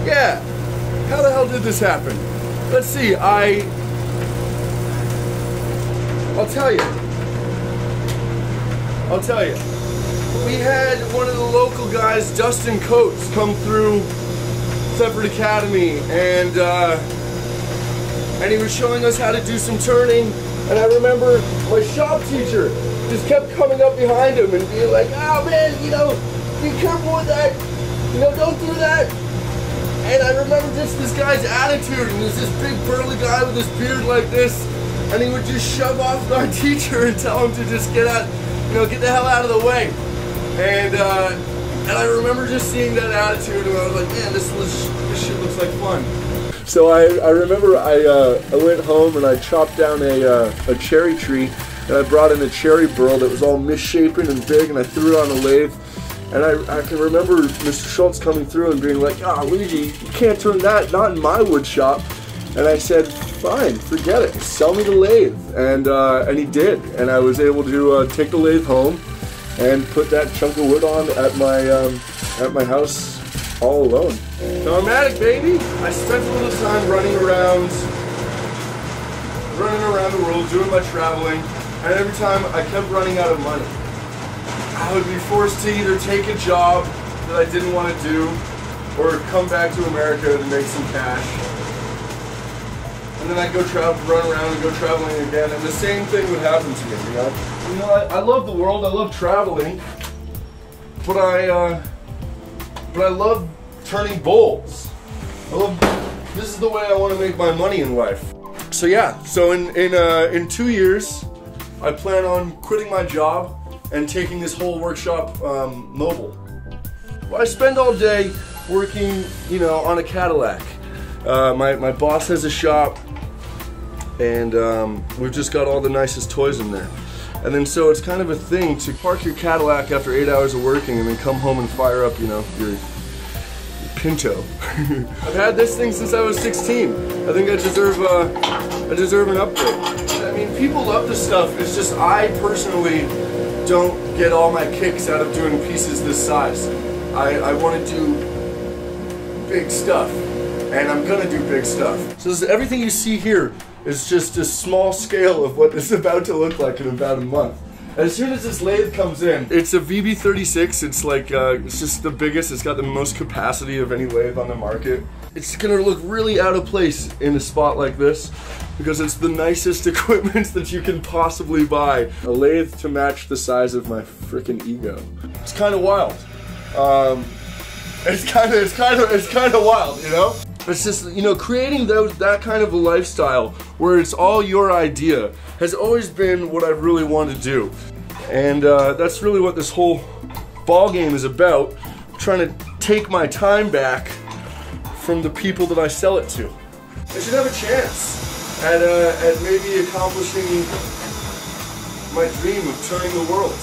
yeah, how the hell did this happen? Let's see, I'll tell you. We had one of the local guys, Dustin Coates, come through Separate Academy, and he was showing us how to do some turning. And I remember my shop teacher just kept coming up behind him and being like, "Oh man, you know, be careful with that. You know, don't do that." And I remember just this guy's attitude, and there's this big burly guy with his beard like this, and he would just shove off our teacher and tell him to just get out, you know, get the hell out of the way. And I remember just seeing that attitude, and I was like, man, this shit looks like fun. So I remember I went home and I chopped down a cherry tree, and I brought in a cherry burl that was all misshapen and big, and I threw it on the lathe. And I can remember Mr. Schultz coming through and being like, "Ah, Luigi, you can't turn that, not in my wood shop." And I said, "Fine, forget it, sell me the lathe." And he did, and I was able to take the lathe home and put that chunk of wood on at my house all alone. Nomadic, baby! I spent a little time running around the world, doing my traveling, and every time I kept running out of money. I would be forced to either take a job that I didn't want to do, or come back to America to make some cash. And then I'd go run around and go traveling again, and the same thing would happen to me, you know? You know, I love the world, I love traveling, but I love turning bowls. This is the way I want to make my money in life. So yeah, so in 2 years, I plan on quitting my job and taking this whole workshop mobile. Well, I spend all day working, you know, on a Cadillac. My boss has a shop, and we've just got all the nicest toys in there. And then so it's kind of a thing to park your Cadillac after 8 hours of working and then come home and fire up, you know, your Pinto. I've had this thing since I was 16. I think I deserve an upgrade. I mean, people love this stuff. It's just I personally don't get all my kicks out of doing pieces this size. I want to do big stuff, and I'm gonna do big stuff. So everything you see here is just a small scale of what this is about to look like in about a month. As soon as this lathe comes in, it's a VB36. It's like, it's just the biggest. It's got the most capacity of any lathe on the market. It's gonna look really out of place in a spot like this because it's the nicest equipment that you can possibly buy. A lathe to match the size of my freaking ego. It's kind of wild. It's kind of wild, you know? It's just, you know, creating that kind of a lifestyle where it's all your idea has always been what I really wanted to do. And that's really what this whole ball game is about, trying to take my time back from the people that I sell it to. I should have a chance at maybe accomplishing my dream of turning the world.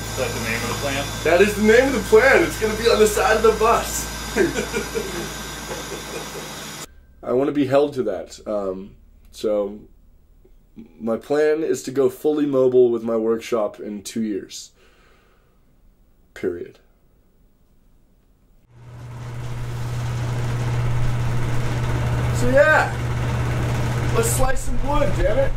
Is that the name of the plan? That is the name of the plan. It's going to be on the side of the bus. I want to be held to that. So my plan is to go fully mobile with my workshop in 2 years. Period. So yeah, let's slice some wood, damn it.